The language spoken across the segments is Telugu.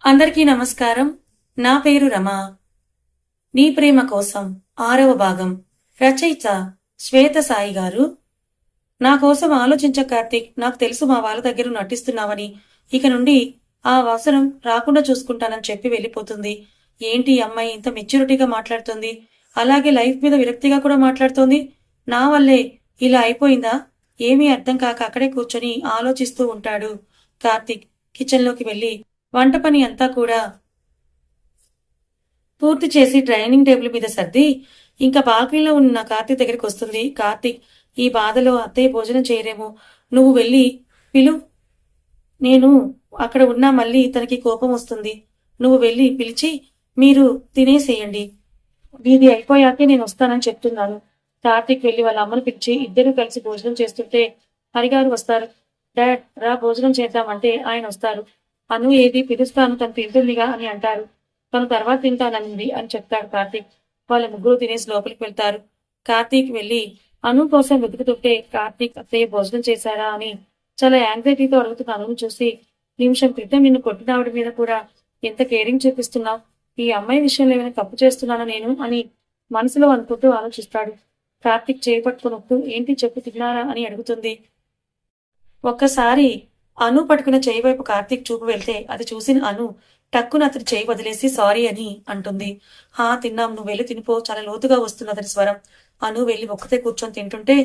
అందరికీ నమస్కారం. నా పేరు రమ. నీ ప్రేమ కోసం 6వ భాగం. రచయిత శ్వేత సాయి గారు. నా కోసం ఆలోచించ కార్తీక్. నాకు తెలుసు మా వాళ్ళ దగ్గర నటిస్తున్నావని. ఇక నుండి ఆ అవసరం రాకుండా చూసుకుంటానని చెప్పి వెళ్ళిపోతుంది. ఏంటి ఈ అమ్మాయి ఇంత మెచ్యూరిటీగా మాట్లాడుతుంది? అలాగే లైఫ్ మీద విరక్తిగా కూడా మాట్లాడుతోంది. నా వల్లే ఇలా అయిపోయిందా? ఏమీ అర్థం కాక అక్కడే కూర్చొని ఆలోచిస్తూ ఉంటాడు కార్తీక్. కిచెన్లోకి వెళ్ళి వంట పని అంతా కూడా పూర్తి చేసి డైనింగ్ టేబుల్ మీద సర్ది ఇంకా బాల్కనీలో ఉన్న కార్తీక్ దగ్గరికి వస్తుంది. కార్తీక్, ఈ బాధలో అత్తయ్య భోజనం చేయరేమో, నువ్వు వెళ్ళి పిలు. నేను అక్కడ ఉన్నా మళ్ళీ తనకి కోపం వస్తుంది. నువ్వు వెళ్ళి పిలిచి మీరు తినేసేయండి. ఇది అయిపోయాకే నేను వస్తానని చెప్తున్నాను. కార్తీక్ వెళ్ళి వాళ్ళ అమ్మను పిలిచి ఇద్దరు కలిసి భోజనం చేస్తుంటే హరిగారు వస్తారు. డాడ్ రా భోజనం చేద్దామంటే ఆయన వస్తారు. అను ఏది పిలుస్తాను, తను తింటుందిగా అని అంటారు. తను తర్వాత తింటాననింది అని చెప్తాడు కార్తీక్. వాళ్ళ ముగ్గురు తినేసి లోపలికి వెళ్తారు. కార్తీక్ వెళ్ళి అను కోసం వెతుకుతుంటే కార్తీక్ అత్తయ్య భోజనం చేశారా అని చాలా యాంగ్జైటీతో అడుగుతున్న అనును చూసి, నిమిషం క్రితం నిన్ను కొట్టిన ఆవిడ మీద కూడా ఎంత కేరింగ్ చూపిస్తున్నావు, ఈ అమ్మాయి విషయంలో ఏమైనా తప్పు చేస్తున్నానా నేను అని మనసులో అనుకుంటూ ఆలోచిస్తాడు. కార్తీక్ చేపట్టుకున్నప్పుడు ఏంటి చెప్పు, తిన్నారా అని అడుగుతుంది. ఒక్కసారి అను పట్టుకున్న చేయి వైపు కార్తీక్ చూపు వెళ్తే అది చూసిన అను టక్కున అతని చేయి వదిలేసి సారీ అని అంటుంది. తిన్నాం, నువ్వు వెళ్ళి తినిపో, చాలా లోతుగా వస్తుంది అతని స్వరం. అను వెళ్ళి ఒక్కతే కూర్చొని తింటుంటే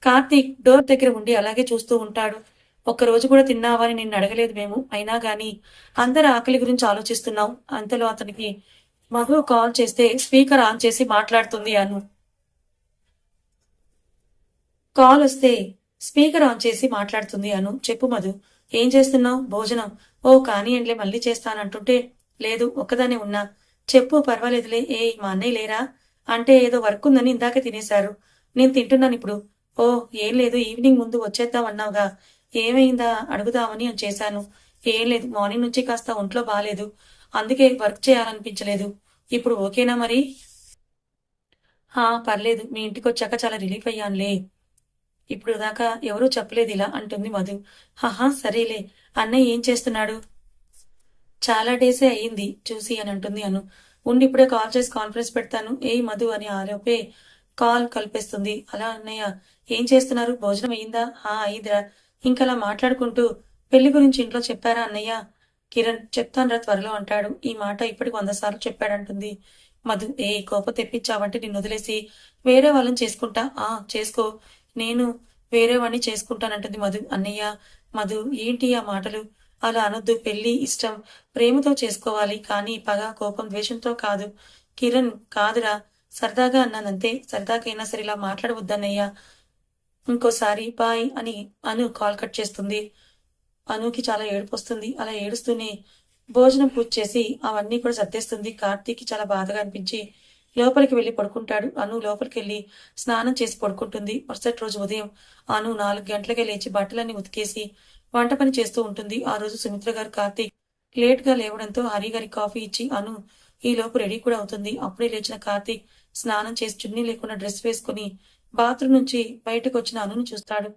కార్తీక్ డోర్ దగ్గర ఉండి అలాగే చూస్తూ ఉంటాడు. ఒక్కరోజు కూడా తిన్నావా అని నిన్ను అడగలేదు మేము, అయినా గాని అందరి ఆకలి గురించి ఆలోచిస్తున్నావు. అంతలో అతనికి మధు కాల్ చేస్తే స్పీకర్ ఆన్ చేసి మాట్లాడుతుంది అను. కాల్ వస్తే స్పీకర్ ఆన్ చేసి మాట్లాడుతుంది అను. చెప్పు మధు, ఏం చేస్తున్నావు? భోజనం. ఓ కానియండ్లే, మళ్ళీ చేస్తానంటుంటే లేదు ఒక్కదానే ఉన్నా. చెప్పు, పర్వాలేదులే. మా అన్నయ్య లేరా అంటే ఏదో వర్క్ ఉందని ఇందాక తినేశారు. నేను తింటున్నాను ఇప్పుడు. ఓ ఏం లేదు, ఈవినింగ్ ముందు వచ్చేద్దామన్నావుగా, ఏమైందా అడుగుదామని అని చేశాను. ఏం లేదు, మార్నింగ్ నుంచి కాస్త ఒంట్లో బాగాలేదు, అందుకే వర్క్ చేయాలనిపించలేదు. ఇప్పుడు ఓకేనా మరి? పర్లేదు, మీ ఇంటికి వచ్చాక చాలా రిలీఫ్ అయ్యానులే. ఇప్పుడు దాకా ఎవరూ చెప్పలేదు ఇలా అంటుంది మధు. సరేలే. అన్నయ్య ఏం చేస్తున్నాడు? చాలా డేసే అయ్యింది చూసి అని అంటుంది అను. ఉండి ఇప్పుడే కాల్ చేసి కాన్ఫరెన్స్ పెడతాను. మధు అని ఆలోపే కాల్ కలిపేస్తుంది. అలా అన్నయ్య ఏం చేస్తున్నారు? భోజనం అయ్యిందా? అయ్యిందిరా. ఇంకలా మాట్లాడుకుంటూ పెళ్లి గురించి ఇంట్లో చెప్పారా అన్నయ్య? కిరణ్ చెప్తాన్రా త్వరలో అంటాడు. ఈ మాట ఇప్పటికి 100 సార్లు చెప్పాడంటుంది మధు. కోపం తెప్పించావంటే నిన్ను వదిలేసి వేరే వాళ్ళని చేసుకుంటా. చేసుకో, నేను వేరే వాణ్ణి చేసుకుంటానంటుంది మధు. అన్నయ్య, మధు ఏంటి ఆ మాటలు? అలా అనొద్దు. పెళ్లి ఇష్టం, ప్రేమతో చేసుకోవాలి, కానీ పగ, కోపం, ద్వేషంతో కాదు. కిరణ్ కాదురా, సరదాగా అన్నానంతే. సరదాకైనా సరే ఇలా మాట్లాడవద్దన్నయ్య. ఇంకోసారి బాయ్ అని అను కాల్ కట్ చేస్తుంది. అనుకి చాలా ఏడుపు వస్తుంది. అలా ఏడుస్తూనే భోజనం పూజ చేసి అవన్నీ కూడా సర్దేస్తుంది. కార్తీక్కి చాలా బాధగా అనిపించి లోపలికి వెళ్లి పడుకుంటాడు. అను లోపలికి వెళ్లి స్నానం చేసి పడుకుంటుంది. మరుసటి రోజు ఉదయం అను 4 గంటలకే లేచి బట్టలన్నీ ఉతికేసి వంట పని చేస్తూ ఉంటుంది. ఆ రోజు సుమిత్ర గారు కార్తీక్ లేట్ గా లేవడంతో హరి గారి కాఫీ ఇచ్చి అను ఈ లోపు రెడీ కూడా అవుతుంది. అప్పుడే లేచిన కార్తీక్ స్నానం చేసి చున్నీ లేకుండా డ్రెస్ వేసుకుని బాత్రూమ్ నుంచి బయటకు వచ్చిన అనుని చూస్తాడు.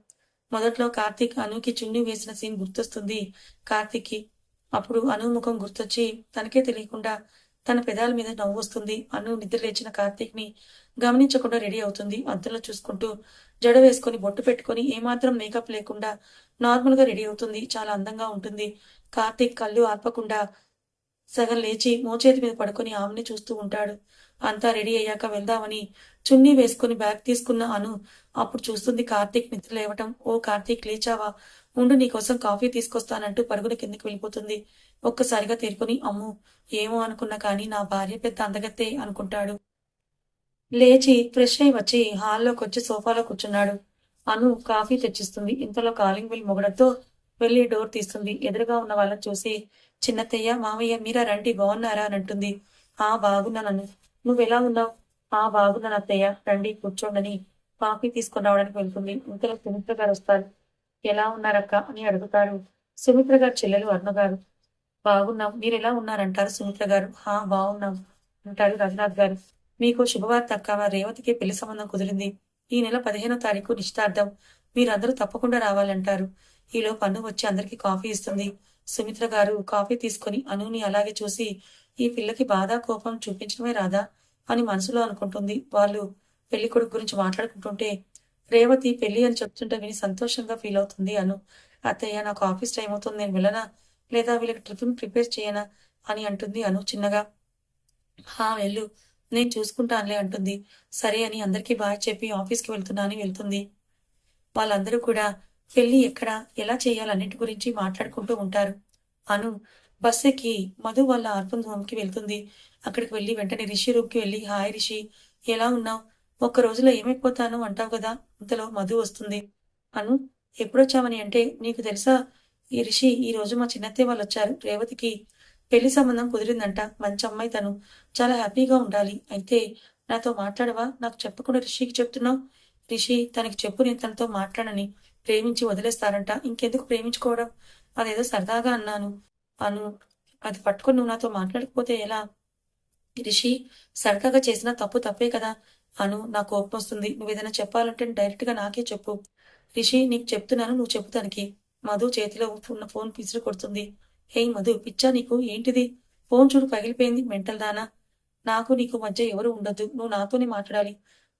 మొదట్లో కార్తీక్ అనుకి చున్నీ వేసిన సీన్ గుర్తొస్తుంది కార్తీక్కి. అప్పుడు అను ముఖం గుర్తొచ్చి తనకే తెలియకుండా తన పెదాల మీద నవ్వు వస్తుంది. అను నిద్ర లేచిన కార్తీక్ ని గమనించకుండా రెడీ అవుతుంది. అద్దంలో చూసుకుంటూ జడ వేసుకుని బొట్టు పెట్టుకుని ఏమాత్రం మేకప్ లేకుండా నార్మల్ గా రెడీ అవుతుంది. చాలా అందంగా ఉంటుంది. కార్తీక్ కళ్ళు ఆర్పకుండా సగం లేచి మోచేతి మీద పడుకొని ఆమెని చూస్తూ ఉంటాడు. అంతా రెడీ అయ్యాక వెళ్దామని చున్నీ వేసుకుని బ్యాగ్ తీసుకున్న అను అప్పుడు చూస్తుంది కార్తీక్ నిద్ర లేవటం. ఓ కార్తీక్, లేచావా? ఉండు, నీకోసం కాఫీ తీసుకొస్తానంటూ పరుగున కిందకి వెళ్ళిపోతుంది. ఒక్కసారిగా తేరుకొని అమ్ము, ఏమో అనుకున్నా కానీ నా భార్య పెద్ద అందగత్తే అనుకుంటాడు. లేచి ఫ్రెష్ అయి వచ్చి హాల్లోకి వచ్చి సోఫాలో కూర్చున్నాడు. అను కాఫీ తెచ్చిస్తుంది. ఇంతలో కాలింగ్ బిల్ మొగడంతో వెళ్లి డోర్ తీస్తుంది. ఎదురుగా ఉన్న వాళ్ళని చూసి, చిన్నత్తయ్య, మామయ్య, మీరా రండి, బాగున్నారా అని అంటుంది. బాగున్నాను. నువ్వెలా ఉన్నావు? బాగున్నాను అత్తయ్య, రండి కూర్చోండని కాఫీ తీసుకుని రావడానికి వెళ్తుంది. ఇంతలో సుమిత్ర గారు వస్తారు. ఎలా ఉన్నారక్క అని అడుగుతారు సుమిత్ర గారు చెల్లెలు అరుణ గారు. బాగున్నాం, మీరెలా ఉన్నారంటారు సుమిత్ర గారు. బాగున్నాం అంటారు రఘునాథ్ గారు. మీకు శుభవార్త అక్క, రేవతికి పెళ్లి సంబంధం కుదిరింది. ఈ నెల 15వ తారీఖు నిశ్చితార్థం. మీరందరూ తప్పకుండా రావాలంటారు. ఈలో పన్ను వచ్చి అందరికీ కాఫీ ఇస్తుంది. సుమిత్ర గారు కాఫీ తీసుకొని అనుని అలాగే చూసి ఈ పిల్లకి బాధ కోపం చూపించడమే రాదా అని మనసులో అనుకుంటుంది. వాళ్ళు పెళ్లి కొడుకు గురించి మాట్లాడుకుంటుంటే రేవతి పెళ్లి అని చెప్తుంటే విని సంతోషంగా ఫీల్ అవుతుంది అను. అత్తయ్య నాకు ఆఫీస్ టైం అవుతుంది, నేను వెళ్ళనా లేదా వీళ్ళకి టిఫిన్ ప్రిపేర్ చేయనా అని అంటుంది అను చిన్నగా. హా వెళ్ళు, నేను చూసుకుంటానులే అంటుంది. సరే అని అందరికీ బాయ్ చెప్పి ఆఫీస్కి వెళ్తున్నా అని వెళ్తుంది. వాళ్ళందరూ కూడా పెళ్లి ఎక్కడ ఎలా చేయాలన్నిటి గురించి మాట్లాడుకుంటూ ఉంటారు. అను బస్ ఎక్కి మధు వాళ్ళ అర్బన్ హోమ్కి వెళ్తుంది. అక్కడికి వెళ్ళి వెంటనే రిషి రూమ్కి వెళ్ళి హాయ్ రిషి, ఎలా ఉన్నావు, ఒక్క రోజులో ఏమైపోతాను అంటావు కదా. ఇంతలో మధు వస్తుంది. అను ఎప్పుడొచ్చావని అంటే, నీకు తెలుసా ఈ రిషి, ఈ రోజు మా చిన్నత్తయ్య వాళ్ళు వచ్చారు. రేవతికి పెళ్లి సంబంధం కుదిరిందంట. మంచి అమ్మాయి తను, చాలా హ్యాపీగా ఉండాలి. అయితే నాతో మాట్లాడవా, నాకు చెప్పకుండా రిషికి చెప్తున్నావు. రిషి తనకి చెప్పు, నేను తనతో మాట్లాడని, ప్రేమించి వదిలేస్తారంట. ఇంకెందుకు ప్రేమించుకోవడం, అదేదో సరదాగా అన్నాను. అను అది పట్టుకొని నువ్వు నాతో మాట్లాడకపోతే ఎలా రిషి, సరదాగా చేసిన తప్పు తప్పే కదా. అను నా కోపం వస్తుంది, నువ్వేదైనా చెప్పాలంటే డైరెక్ట్ గా నాకే చెప్పు. రిషి నీకు చెప్తున్నాను, నువ్వు చెప్పు తనకి. మధు చేతిలో ఉన్న ఫోన్ పిసిరి కొడుతుంది. హేయ్ మధు, పిచ్చా నీకు, ఏంటిది, ఫోన్ చూడు పగిలిపోయింది, మెంటల్ దానా. నాకు నీకు మధ్య ఎవరు ఉండొద్దు, నువ్వు నాతోనే మాట్లాడాలి,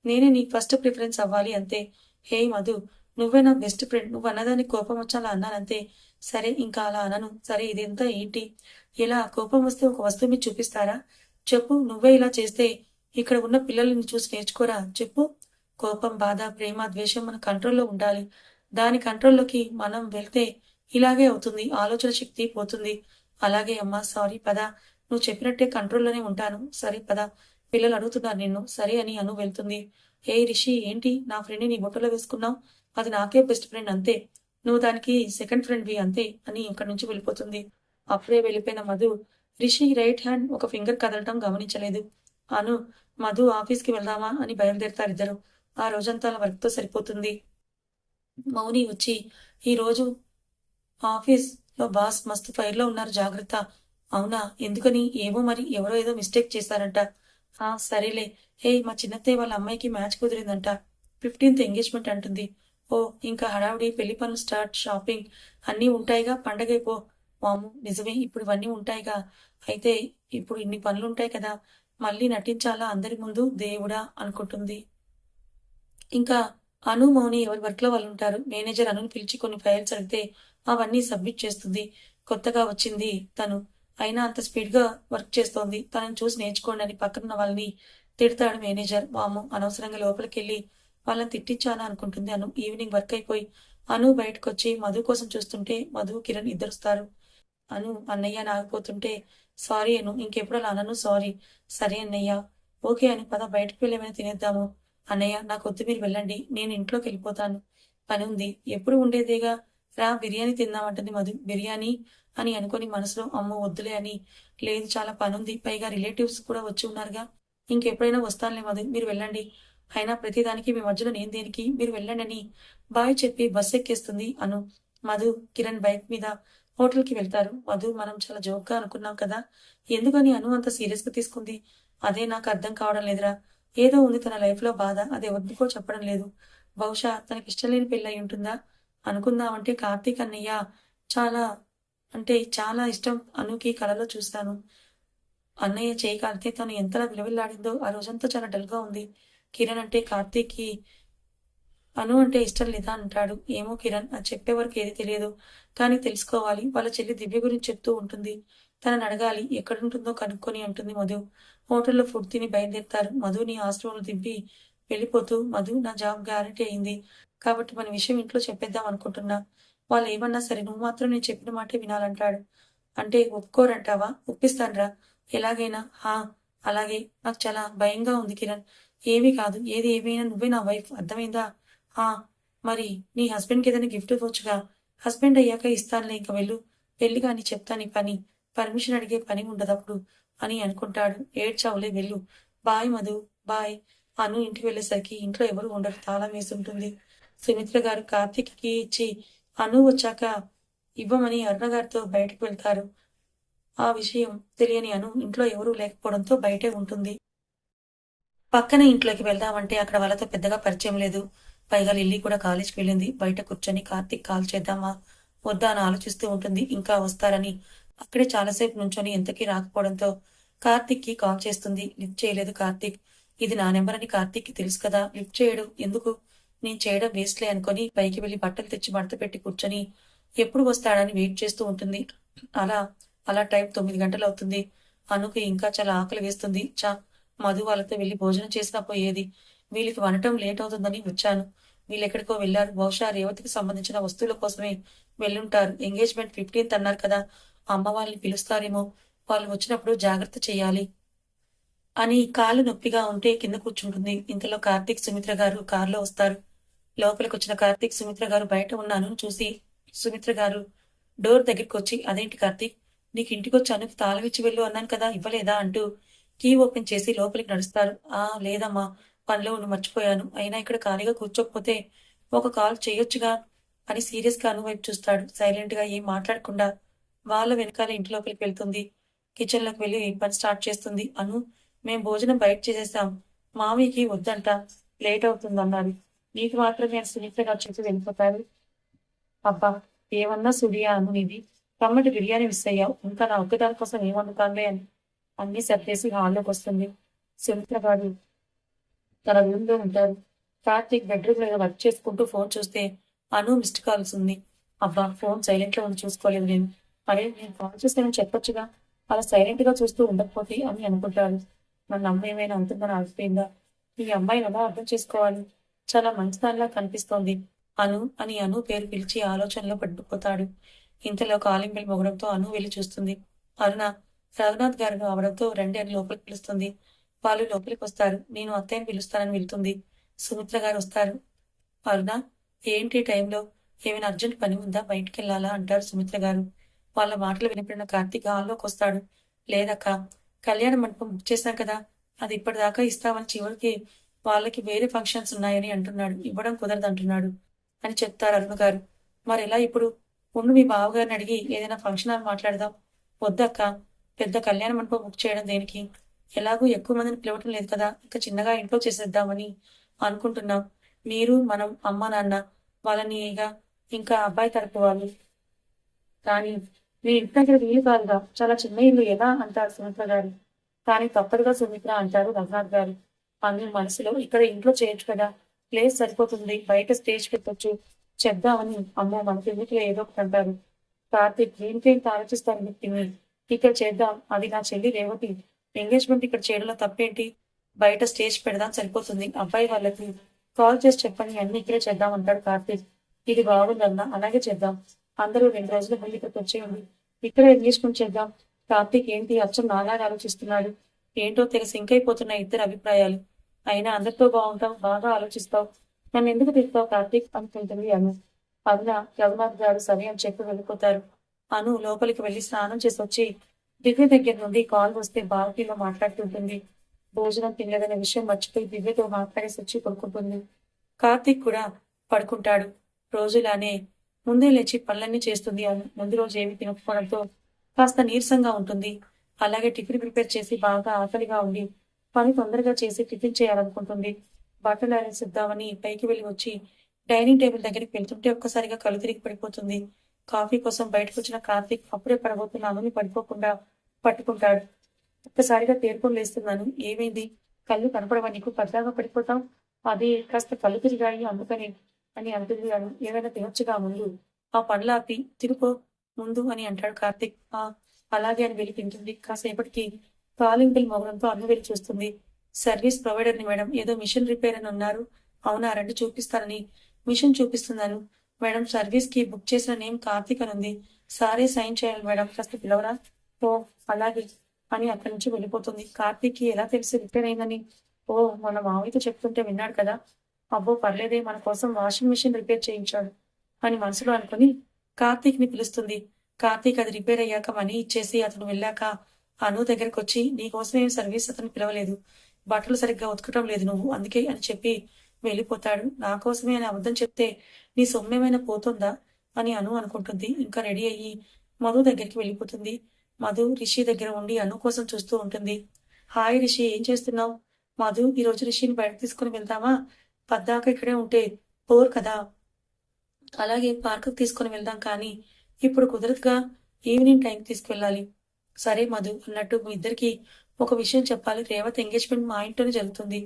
నేనే నీకు ఫస్ట్ ప్రిఫరెన్స్ అవ్వాలి అంతే. హేయ్ మధు, నువ్వే నా బెస్ట్ ఫ్రెండ్, నువ్వు అన్నదానికి కోపం వచ్చాలా అన్నానంతే. సరే ఇంకా అలా అనను. సరే ఇదంతా ఏంటి, ఇలా కోపం వస్తే ఒక వస్తువు మీద చూపిస్తారా, చెప్పు. నువ్వే ఇలా చేస్తే ఇక్కడ ఉన్న పిల్లల్ని చూసి నేర్చుకోరా, చెప్పు. కోపం, బాధ, ప్రేమ, ద్వేషం మన కంట్రోల్లో ఉండాలి. దాని కంట్రోల్లోకి మనం వెళ్తే ఇలాగే అవుతుంది, ఆలోచన శక్తి పోతుంది. అలాగే అమ్మా, సారీ పద, నువ్వు చెప్పినట్టే కంట్రోల్లోనే ఉంటాను. సరే పద, పిల్లలు అడుగుతున్నారు నిన్ను. సరే అని అను వెళ్తుంది. ఏ రిషి, ఏంటి నా ఫ్రెండ్ని నీ బొట్టలో వేసుకున్నావు, అది నాకే బెస్ట్ ఫ్రెండ్ అంతే, నువ్వు దానికి సెకండ్ ఫ్రెండ్వి అంతే అని అక్కడి నుంచి వెళ్ళిపోతుంది. అప్పుడే వెళ్ళిపోయిన మధు రిషి రైట్ హ్యాండ్ ఒక ఫింగర్ కదలటం గమనించలేదు. అను మధు ఆఫీస్కి వెళ్దామా అని బయలుదేరతారు ఇద్దరు. ఆ రోజంతా వర్క్తో సరిపోతుంది. మౌని వచ్చి ఈ రోజు ఆఫీస్ లో బాస్ మస్తు ఫైర్లో ఉన్నారు, జాగ్రత్త. అవునా, ఎందుకని, ఏమో మరి, ఎవరో ఏదో మిస్టేక్ చేశారంట. సరేలే. హే మా చిన్నత్తయ్య వాళ్ళ అమ్మాయికి మ్యాచ్ కుదిరిందంట, 15th ఎంగేజ్మెంట్ అంటుంది. ఓ ఇంకా హడావుడి, పెళ్లి పనులు స్టార్ట్, షాపింగ్ అన్నీ ఉంటాయిగా, పండగైపో. వాము నిజమే, ఇప్పుడు ఇవన్నీ ఉంటాయిగా. అయితే ఇప్పుడు ఇన్ని పనులు ఉంటాయి కదా, మళ్ళీ నటించాలా అందరి ముందు, దేవుడా అనుకుంటుంది. ఇంకా అను మౌని ఎవరి వర్క్ లో వాళ్ళు ఉంటారు. మేనేజర్ అనుని పిలిచి కొన్ని ఫైల్స్ అడిగితే అవన్నీ సబ్మిట్ చేస్తుంది. కొత్తగా వచ్చింది తను, అయినా అంత స్పీడ్ గా వర్క్ చేస్తోంది. తనని చూసి నేర్చుకోండి అని పక్కనున్న వాళ్ళని తిడతాడు మేనేజర్. వాము అనవసరంగా లోపలికి వెళ్ళి వాళ్ళని తిట్టించానా అనుకుంటుంది అను. ఈవినింగ్ వర్క్ అయిపోయి అను బయటకు వచ్చి మధు కోసం చూస్తుంటే మధు, కిరణ్ ఇద్దరుస్తారు. అను అన్నయ్య నాగిపోతుంటే, సారీ అను, ఇంకెప్పుడు అలా అనను, సారీ. సరే అన్నయ్య. ఓకే అని పద, బయటకు వెళ్ళి ఏమైనా తినేద్దాము. అన్నయ్య నాకొద్దు, మీరు వెళ్ళండి, నేను ఇంట్లోకి వెళ్ళిపోతాను, పని ఉంది. ఎప్పుడు ఉండేదేగా, రా బిర్యానీ తిందామంటుంది మధు. బిర్యానీ అని అనుకుని మనసులో అమ్మో వద్దులే అని, లేదు చాలా పనుంది, పైగా రిలేటివ్స్ కూడా వచ్చి ఉన్నారుగా, ఇంకెప్పుడైనా వస్తానులే మధు, మీరు వెళ్ళండి. అయినా ప్రతిదానికి మీ మధ్యలో నేను దేనికి, మీరు వెళ్ళండి అని బాయ్ చెప్పి బస్ ఎక్కేస్తుంది అను. మధు, కిరణ్ బైక్ మీద హోటల్కి వెళ్తారు. మధు, మనం చాలా జోక్గా అనుకున్నాం కదా, ఎందుకని అను అంత సీరియస్ గా తీసుకుంది, అదే నాకు అర్థం కావడం లేదురా. ఏదో ఉంది తన లైఫ్ లో బాధ, అది ఎవరికో చెప్పడం లేదు. బహుశా తనకి ఇష్టం లేని పెళ్ళి అయి ఉంటుందా. అనుకుందామంటే కార్తీక్ అన్నయ్య చాలా చాలా ఇష్టం అనుకి, కలలో చూశాను. అన్నయ్య చేయి కాలితే తను ఎంతలా విలవిల్లాడిందో, ఆ రోజంతా చాలా డల్ గా ఉంది. కిరణ్ అంటే కార్తీక్కి అను అంటే ఇష్టం లేదా అంటాడు. ఏమో కిరణ్, అది చెప్పే వరకు ఏది తెలియదు, కానీ తెలుసుకోవాలి. వాళ్ళ చెల్లి దివ్య గురించి చెప్తూ ఉంటుంది, తనని అడగాలి, ఎక్కడుంటుందో కనుక్కొని అంటుంది మధు. హోటల్లో ఫుడ్ తిని బయలుదేరుతారు. మధుని హాస్టల్లో దింపి వెళ్ళిపోతూ, మధు నా జాబ్ గ్యారంటీ అయింది కాబట్టి మన విషయం ఇంట్లో చెప్పేద్దాం అనుకుంటున్నా, వాళ్ళు ఏమన్నా సరే నువ్వు మాత్రం నేను చెప్పిన మాటే వినాలంటాడు. అంటే ఒప్పుకోరంటావా, ఒప్పిస్తాన్రా ఎలాగైనా. హా అలాగే, నాకు చాలా భయంగా ఉంది కిరణ్. ఏమీ కాదు, ఏది ఏమైనా నువ్వే నా వైఫ్, అర్థమైందా. ఆ! మరి నీ హస్బెండ్‌కి ఏదైనా గిఫ్ట్ ఇవ్వొచ్చుగా. హస్బెండ్ అయ్యాక ఇస్తానులే, ఇంక వెళ్ళు. వెళ్లి గాని చెప్తా నీ పని. పర్మిషన్ అడిగే పని ఉండదప్పుడు అని అనుకుంటాడు. ఏడ్చావులే వెళ్ళు. Bye Madhu, bye. అను ఇంటికి వెళ్ళేసరికి ఇంట్లో ఎవరు ఉండరు. తాళం వేసుంటుంది. సుమిత్ర గారు కార్తీక్‌కి ఇచ్చి అను వచ్చాక ఇవ్వమని అరుణ గారితో బయటకు వెళ్తారు. ఆ విషయం తెలియని అను ఇంట్లో ఎవరూ లేకపోవడంతో బయటే ఉంటుంది. పక్కన ఇంట్లోకి వెళ్దామంటే అక్కడ వాళ్ళతో పెద్దగా పరిచయం లేదు. పైగా లిల్లీ కూడా కాలేజ్‌కి వెళ్ళింది. బయట కూర్చొని కార్తీక్ కాల్ చేద్దామా వద్దా అని ఆలోచిస్తూ ఉంటుంది. ఇంకా వస్తారని. అక్కడే చాలాసేపు నుంచొని ఎంతకీ రాకపోవడంతో కార్తీక్‌కి కాల్ చేస్తుంది. లిఫ్ట్ చేయలేదు కార్తీక్. ఇది నా నంబర్ అని కార్తీక్‌కి తెలుసు కదా! లిఫ్ట్ చేయడు. ఎందుకు? నేను చేయడం వేస్ట్‌లే అనుకోని పైకి వెళ్లి బట్టలు తెచ్చి మడత పెట్టి కూర్చొని ఎప్పుడు వస్తాడని వెయిట్ చేస్తూ ఉంటుంది. అలా, అలా టైం 9 గంటలవుతుంది. అనుకి ఇంకా చాలా ఆకలి వేస్తుంది. మధు వాళ్ళతో వెళ్లి భోజనం చేసినా పోయేది. వీళ్ళకి వండటం లేట్ అవుతుందని వచ్చాను. వీళ్ళెక్కడికో వెళ్లారు. బహుశా రేవతికి సంబంధించిన వస్తువుల కోసమే వెళ్ళుంటారు. ఎంగేజ్‌మెంట్ 15థ్ అన్నారు కదా! అమ్మ వాళ్ళని పిలుస్తారేమో! వాళ్ళు వచ్చినప్పుడు జాగ్రత్త చెయ్యాలి అని కాళ్ళు నొప్పిగా ఉంటే కింద కూర్చుంటుంది. ఇంతలో కార్తీక్, సుమిత్ర గారు కారులో వస్తారు. లోపలికొచ్చిన కార్తీక్, సుమిత్ర గారు బయట ఉన్న అనుని చూసి, సుమిత్ర గారు డోర్ దగ్గరికొచ్చి, "అదేంటి కార్తీక్, నీకు ఇంటికొచ్చి అనుకి తాళం ఇచ్చి వెళ్ళు అన్నాను కదా! ఇవ్వలేదా?" అంటూ కీ ఓపెన్ చేసి లోపలికి నడుస్తారు. లేదమ్మా, పనిలో ఉండి మర్చిపోయాను. అయినా ఇక్కడ ఖాళీగా కూర్చోకపోతే ఒక కాల్ చేయొచ్చుగా" అని సీరియస్‌గా అను వైపు చూస్తాడు. సైలెంట్‌గా ఏం మాట్లాడకుండా వాళ్ళ వెనకాల ఇంటి లోపలికి వెళ్తుంది. కిచెన్‌లోకి వెళ్లి పని స్టార్ట్ చేస్తుంది. "అను, మేం భోజనం బయట చేసేసాం. మామయ్యకి వద్దంట. లేట్ అవుతుందన్నారు. నీకు మాత్రమే అని సుమిత్ర గారు చెప్పి వెళ్ళిపోతారు." "అబ్బా! ఏమన్నా సుడియా అను నీది. కమ్మటి బిర్యానీ మిస్ అయ్యావు. ఇంకా నా ఒక్కదాని కోసం ఏం వండుతానులే" అని అన్నీ సర్దేసి హాల్లోకొస్తుంది. సుమిత్ర గారు తన రూమ్‌లో ఉంటారు. కార్తీక్ బెడ్‌రూమ్‌లో ఏదో వర్క్ చేసుకుంటూ ఫోన్ చూస్తే అను మిస్డ్ కాల్స్ ఉంది. అబ్బా! ఫోన్ సైలెంట్‌లో ఉంది చూసుకోలేదు నేను. అరే! నేను కాల్ చేశానని చెప్పొచ్చుగా. అలా సైలెంట్‌గా చూస్తూ ఉండకపోతే అని అనుకుంటారు. మన అమ్మ ఏమైనా అంటుందని ఆగిపోయిందా? ఈ అమ్మాయిని ఎలా అర్థం చేసుకోవాలి? చాలా మంచిదానిలా కనిపిస్తోంది. అను పేరు పిలిచి ఆలోచనలో పడిపోతాడు. ఇంతలో కాలింగ్ బెల్ మోగడంతో అను వెళ్లి చూస్తుంది. అరుణ, రఘునాథ్ గారు రావడంతో రండి అని లోపలికి పిలుస్తుంది. వాళ్ళు లోపలికొస్తారు. నేను అత్తయ్యని పిలుస్తానని వెళ్తుంది. సుమిత్ర గారు వస్తారు. అరుణ, ఏంటి ఈ టైంలో? ఏమైనా అర్జెంట్ పని ఉందా? బయటికెళ్ళాలా? అంటారు సుమిత్ర గారు. వాళ్ళ మాటలు వినపడిన కార్తీక్ హాల్లోకొస్తాడు. లేదక్కా, కళ్యాణ మండపం బుక్ చేశాం కదా! అది ఇప్పటిదాకా ఇస్తామని చివరికి వాళ్ళకి వేరే ఫంక్షన్స్ ఉన్నాయని అంటున్నాడు. ఇవ్వడం కుదరదంటున్నాడు అని చెప్తారు అరుణ గారు. మరెలా ఇప్పుడు? ఉండు, మీ బావగారిని అడిగి ఏదైనా ఫంక్షన్ హాల్ మాట్లాడదాం. వద్దక్కా, పెద్ద కళ్యాణ మండపం బుక్ చేయడం దేనికి? ఎలాగూ ఎక్కువ మందిని పిలవటం లేదు కదా! ఇక చిన్నగా ఇంట్లో చేసేద్దామని అనుకుంటున్నాం. మీరు, మనం, అమ్మ, నాన్న, వాళ్ళనిగా ఇంకా అబ్బాయి తరపు వాళ్ళు. కానీ మీ ఇంటి దగ్గర వీలు కాదుగా. చాలా చిన్న ఇల్లు ఎలా అంటారు సుమిత్ర గారు. కానీ తప్పదుగా సుమిత్ర అంటారు రఘునాథ్ గారు. అను మనసులో ఇక్కడ ఇంట్లో చేయొచ్చు కదా! ప్లేస్ సరిపోతుంది. బయట స్టేజ్ పెట్టొచ్చు. చెప్దామని అమ్మో మనకెందుకులే ఏదో ఒకటి అంటారు. కార్తీక్, దేనికేంటి ఆలోచిస్తారు మీరు పిన్ని. ఇక్కడ చేద్దాం. అది నా చెల్లి రేవతి. ఎంగేజ్‌మెంట్ ఇక్కడ చేయడంలో తప్పేంటి? బయట స్టేజ్ పెడదాం సరిపోతుంది. అబ్బాయి వాళ్ళకి కాల్ చేసి చెప్పండి అన్నీ ఇక్కడే చేద్దాం అంటాడు కార్తీక్. ఇది బాగుందన్నా, అలాగే చేద్దాం. అందరూ 2 రోజుల ముందు ఇక్కడికొచ్చేయండి. ఇక్కడే ఎంగేజ్‌మెంట్ చేద్దాం. కార్తీక్ ఏంటి అచ్చం నాలాగా ఆలోచిస్తున్నాడు. ఏంటో తెగ సింక్ అయిపోతున్నాయి ఇద్దరి అభిప్రాయాలు. అయినా అందరితో బాగుంటావు, బాగా ఆలోచిస్తావు. నన్నెందుకు తిడతావు కార్తీక్ అనుకుంటుంది అను. అరుణ, రఘునాథ్ గారు సరే అని చెప్పి వెళ్ళిపోతారు. అను లోపలికి వెళ్లి స్నానం చేసొచ్చి దివ్య దగ్గర నుండి కాల్ వస్తే బాల్కనీలో మాట్లాడుతుంటుంది. భోజనం తినలేదనే విషయం మర్చిపోయి దివ్యతో మాట్లాడేసి వచ్చి పడుకుంటుంది. కార్తీక్ కూడా పడుకుంటాడు. రోజులానే ముందే లేచి పనులన్నీ చేస్తుంది అను. ముందు రోజు ఏమీ తినకపోవడంతో కాస్త నీరసంగా ఉంటుంది. అలాగే టిఫిన్ ప్రిపేర్ చేసి బాగా ఆకలిగా ఉండి పని తొందరగా చేసి టిఫిన్ చేయాలనుకుంటుంది. బట్టలు ఆరేసిద్దామని పైకి వెళ్ళి వచ్చి డైనింగ్ టేబుల్ దగ్గరికి వెళ్తుంటే ఒక్కసారిగా కళ్ళు తిరిగి పడిపోతుంది. కాఫీ కోసం బయటకొచ్చిన కార్తీక్ అప్పుడే పడబోతున్న అనుని పడిపోకుండా పట్టుకుంటాడు. ఒక్కసారిగా తేరుకొని లేస్తున్నాను. ఏమైంది? కళ్ళు కనపడవా నీకు? పద్దాగా పడిపోతావు. అది కాస్త కళ్ళు తిరిగాయి అందుకని అని అంటుంది అను. ఏమైనా తినొచ్చుగా ముందు. ఆ పనులాపి తినుకో ముందు అని అంటాడు కార్తీక్. అలాగే అని వెళ్ళి తింటుంది. కాసేపటికి కాలింగ్ బెల్ మోగడంతో అను వెళ్ళి చూస్తుంది. సర్వీస్ ప్రొవైడర్‌ని మేడం. ఏదో మిషన్ రిపేర్ అని అన్నారు. అవునా, రండి చూపిస్తానని మిషన్ చూపిస్తున్నాను. మేడం, సర్వీస్‌కి బుక్ చేసిన నేమ్ కార్తీక్ అని ఉంది. సారే సైన్ చేయాలి మేడం. కాస్త పిలవరా? ఓహ్! అలాగే అని అక్కడి నుంచి వెళ్ళిపోతుంది. కార్తీక్‌కి ఎలా తెలుసు రిపేర్ అయిందని? ఓహ్! మొన్న మావయ్యతో చెప్తుంటే విన్నాడు కదా! అబ్బో! పర్లేదే, మన కోసం వాషింగ్ మెషిన్ రిపేర్ చేయించాడు అని మనసులో అనుకుని కార్తీక్‌ని పిలుస్తుంది. కార్తీక్ అది రిపేర్ అయ్యాక మనీ ఇచ్చేసి అతను వెళ్ళాక అను దగ్గరకొచ్చి, "నీకోసం ఏం సర్వీస్ అతను పిలవలేదు. బట్టలు సరిగ్గా ఉతకటం లేదు నువ్వు. అందుకే" అని చెప్పి వెళ్ళిపోతాడు. నా కోసమే అని అబద్ధం చెప్తే నీ సొమ్మేమైనా పోతుందా అని అను అనుకుంటుంది. ఇంకా రెడీ అయ్యి మధు దగ్గరికి వెళ్ళిపోతుంది. మధు రిషి దగ్గర ఉండి అను కోసం చూస్తూ ఉంటుంది. హాయ్ రిషి, ఏం చేస్తున్నావు? మధు, ఈరోజు రిషిని బయటకు తీసుకుని వెళ్దామా? పద్దాక ఇక్కడే ఉంటే బోర్ కదా! అలాగే పార్క్‌కి తీసుకొని వెళ్దాం కానీ ఇప్పుడు కుదరదుగా, ఈవినింగ్ టైంకి తీసుకెళ్ళాలి. సరే మధు అన్నట్టు మీ ఇద్దరికి ఒక విషయం చెప్పాలి. రేవతి ఎంగేజ్మెంట్ మా ఇంట్లోనే జరుగుతుంది.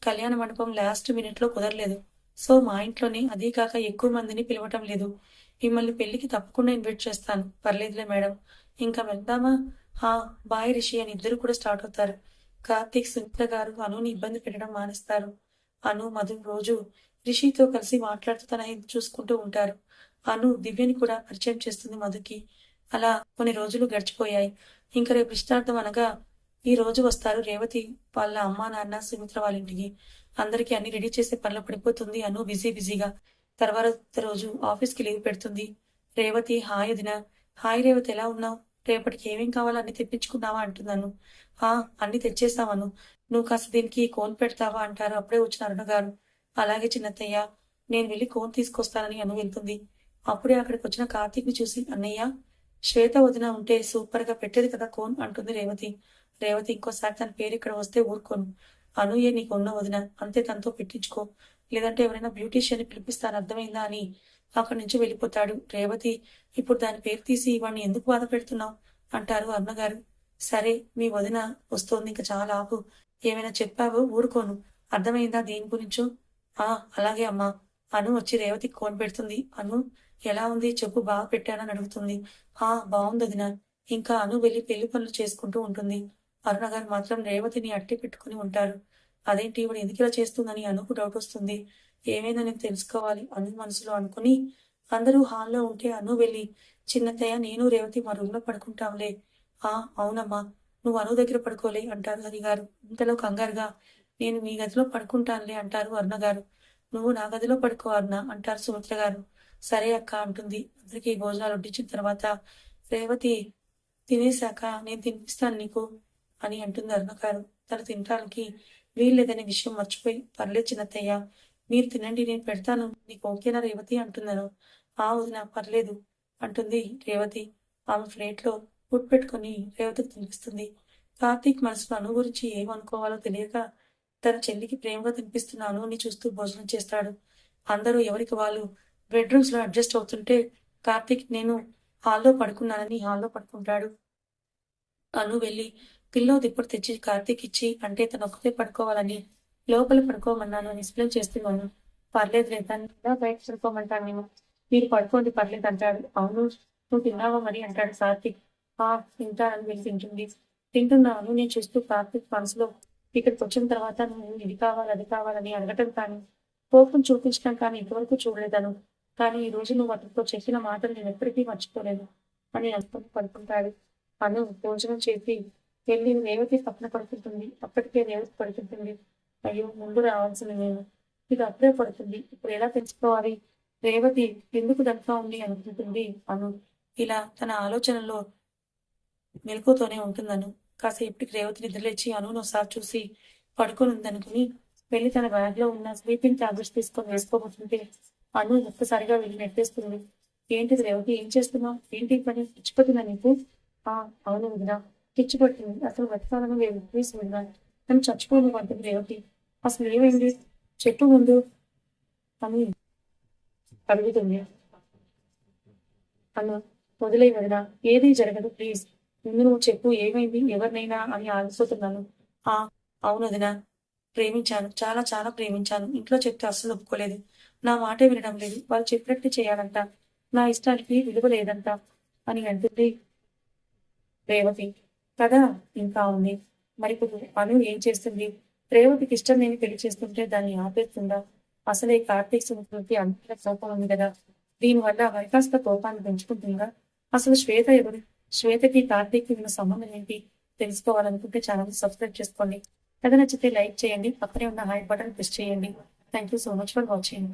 కళ్యాణ మండపం లాస్ట్ మినిట్‌లో కుదరలేదు. సో, మా ఇంట్లోనే, అదీ కాక ఎక్కువ మందిని పిలవటం లేదు. మిమ్మల్ని పెళ్ళికి తప్పకుండా ఇన్వైట్ చేస్తాను. పర్లేదులే మేడం. ఇంకా వెళ్దామా? హా! బాయ్ రిషి అని ఇద్దరు కూడా స్టార్ట్ అవుతారు. కార్తీక్, సునీత గారు అనుని ఇబ్బంది పెట్టడం మానేస్తారు. అను, మధు రోజు రిషితో కలిసి మాట్లాడుతూ తన హెల్త్ చూసుకుంటూ ఉంటారు. అను దివ్యని కూడా పరిచయం చేస్తుంది మధుకి. అలా కొన్ని రోజులు గడిచిపోయాయి. ఇంక రేపు నిశ్చితార్థం అనగా ఈ రోజు వస్తారు రేవతి వాళ్ళ అమ్మా, నాన్న, సుమిత్ర వాళ్ళ ఇంటికి. అందరికీ అన్ని రెడీ చేసే పనిలో పడిపోతుంది అను బిజీగా. తర్వాత రోజు ఆఫీస్‌కి లీవ్ పెడుతుంది. రేవతి, హాయ్ వదిన. హాయ్ రేవతి, ఎలా ఉన్నావు? రేపటికి ఏమేం కావాలో అన్నీ తెప్పించుకున్నావా అంటున్నాను. ఆ! అన్నీ తెచ్చేసాం అను. నువ్వు కాస్త దీనికి కోన్ పెడతావా అంటారు అప్పుడే వచ్చిన అరుణ గారు. అలాగే చిన్నత్తయ్య, నేను వెళ్లి కోన్ తీసుకొస్తానని అను వెళ్తుంది. అప్పుడే అక్కడికొచ్చిన కార్తీక్‌ని చూసి, అన్నయ్య, శ్వేత వదిన ఉంటే సూపర్‌గా పెట్టేది కదా కోన్ అంటుంది రేవతి. రేవతి, ఇంకోసారి తన పేరు ఇక్కడ వస్తే ఊరుకోను. అనూయే నీకున్న వదిన, అంతే, తనతో పెట్టించుకో. లేదంటే ఎవరైనా బ్యూటీషియన్‌ని పిలిపిస్తాను, అర్థమైందా అని అక్కడి నుంచి వెళ్ళిపోతాడు. రేవతి, ఇప్పుడు దాని పేరు తీసి వాడిని ఎందుకు బాధ పెడుతున్నావు అంటారు అరుణగారు. సరే, మీ వదిన వస్తోంది, ఇంక చాలా ఆపు. ఏమైనా చెప్పావో ఊరుకోను. అర్థమైందా దేని గురించో? ఆ! అలాగే అమ్మా. అను వచ్చి రేవతికి కోన్ పెడుతుంది. అను, ఎలా ఉంది చెప్పు, బాగా పెట్టానని అడుగుతుంది. ఆ! బావుందొదినా. ఇంకా అను వెళ్లి పెళ్లి పనులు చేసుకుంటూ ఉంటుంది. అరుణ గారు మాత్రం రేవతిని అట్టి పెట్టుకుని ఉంటారు. అదేంటి ఈవిడ ఎందుకిలా చేస్తుందని అనుకు డౌటొస్తుంది. ఏమైందని తెలుసుకోవాలి అను మనసులో అనుకుని, అందరూ హాల్‌లో ఉంటే అను వెళ్లి, చిన్నత్తయ్య, నేను రేవతి మా రూమ్‌లో పడుకుంటాంలే. ఆ! అవునమ్మా. నువ్వు అను దగ్గర పడుకోలే అంటారు హరిగారు. ఇంతలో కంగారుగా, నేను మీ గదిలో పడుకుంటానులే అంటారు అరుణ గారు. నువ్వు నా గదిలో పడుకో అరుణ అంటారు సుమిత్ర గారు. సరే అక్క అంటుంది. అందరికీ భోజనాలు వడ్డించిన తర్వాత రేవతి, తినేశాక నేను తినిపిస్తాను నీకు అని అంటుంది అరుణ గారు. తను తినటానికి వీల్లేదనే విషయం మర్చిపోయి, పర్లేదు చిన్నత్తయ్య, మీరు తినండి, నేను పెడతాను. నీకు ఓకేనా రేవతి అంటున్నాను. ఆ వదిన, పర్లేదు అంటుంది రేవతి. ఆమె ప్లేట్‌లో ఫుడ్ పెట్టుకొని రేవతికి తినిపిస్తుంది. కార్తీక్ మనసులో అను గురించి ఏమనుకోవాలో తెలియక తన చెల్లికి ప్రేమగా తినిపిస్తున్న అనుని చూస్తూ భోజనం చేస్తాడు. అందరూ ఎవరికి వాళ్ళు బెడ్‌రూమ్స్‌లో అడ్జస్ట్ అవుతుంటే కార్తీక్, నేను హాల్‌లో పడుకున్నానని హాల్‌లో పడుకుంటాడు. అను వెళ్లి పిల్లో దుప్పటి తెచ్చి కార్తీక్ ఇచ్చి, అంటే తనొక్కతే పడుకోవాలని లోపల పడుకోమన్నాను అని ఎక్స్‌ప్లెయిన్ చేస్తున్నాను. పర్లేదులే, దాన్ని ఇలా బయట పడుకోమంటాను నేను. మీరు పడుకోండి పర్లేదంటాడు. అవును, నువ్వు తిన్నావా మరి అంటాడు కార్తీక్. ఆ! తింటానని వెళ్ళి తింటుంది. తింటున్న అనుని చూస్తూ కార్తీక్ మనసులో, ఇక్కడికొచ్చిన తర్వాత నువ్వు ఇది కావాలి, అది కావాలని అడగటం కానీ, కోపం చూపించడం కానీ ఇంతవరకు చూడలేదను. కానీ ఈ రోజు నువ్వు అతనితో చెప్పిన మాటలు నేనెప్పటికీ మర్చిపోలేను అని అనుకుని పడుకుంటాడు. అను భోజనం చేసి వెళ్ళి రేవతి పక్కన పడుకుంటుంది. అప్పటికే రేవతి పడుకుంటుంది. అయ్యో, ముందు రావాల్సింది నేను. ఇది అప్పుడే పడుతుంది. ఇప్పుడు ఎలా తెలుసుకోవాలి? రేవతి ఎందుకు దట్లా ఉంది అనుకుంటుంది అను. ఇలా తన ఆలోచనలో మెలకువతోనే ఉంటుందను. కాసేపటికి రేవతి నిద్రలేచి అనును ఒకసారి చూసి పడుకొనుందనుకుని వెళ్లి తన బ్యాగ్‌లో ఉన్న స్లీపింగ్ టాబ్లెట్స్ తీసుకొని వేసుకోబోతుంటే అను ఒక్కసారిగా వెళ్లి నెట్టేస్తుంది. ఏంటిది రేవతి, ఏం చేస్తున్నావు? ఏంటి ఈ పని? పిచ్చి పట్టిందా నీకు? ఆ! అవును వదిన, పిచ్చి పట్టింది. అసలు బతకాలని లేదు. ప్లీజ్ వదిన, నన్ను చచ్చిపోనివ్వద్దు రేవతి. అసలు ఏమైంది చెప్పు ముందు అని అడుగుతుంది. అను, వదిలేయి వదిన, ఏదీ జరగదు ప్లీజ్. ముందు నువ్వు చెప్పు, ఏమైంది? ఎవరినైనా అని ఆగిపోతున్నాను. ఆ! అవును వదిన, ప్రేమించాను. చాలా చాలా ప్రేమించాను. ఇంట్లో చెప్తే అస్సలు ఒప్పుకోలేదు. నా మాటే వినడం లేదు. వాళ్ళు చెప్పినట్టే చేయాలంట. నా ఇష్టానికి విలువ లేదంట అని అంటుంది రేవతి. కథ ఇంకా ఉంది. మరిప్పుడు అను ఏం చేస్తుంది? రేవతికి ఇష్టం లేని పెళ్లి చేస్తుంటే దాన్ని ఆపేస్తుందా? అసలే కార్తీక్ సుమిత్రకి అంతలా కోపం ఉంది కదా! దీనివల్ల మరి కాస్త కోపాన్ని పెంచుకుంటుందా? అసలు శ్వేత ఎవరు? శ్వేతకి కార్తీక్‌కి ఉన్న సంబంధం ఏంటి? తెలుసుకోవాలనుకుంటే ఛానెల్‌ని సబ్స్క్రైబ్ చేసుకోండి. కథ నచ్చితే లైక్ చేయండి. పక్కనే ఉన్న హై బటన్ ప్రెస్ చేయండి. Thank you so much for watching.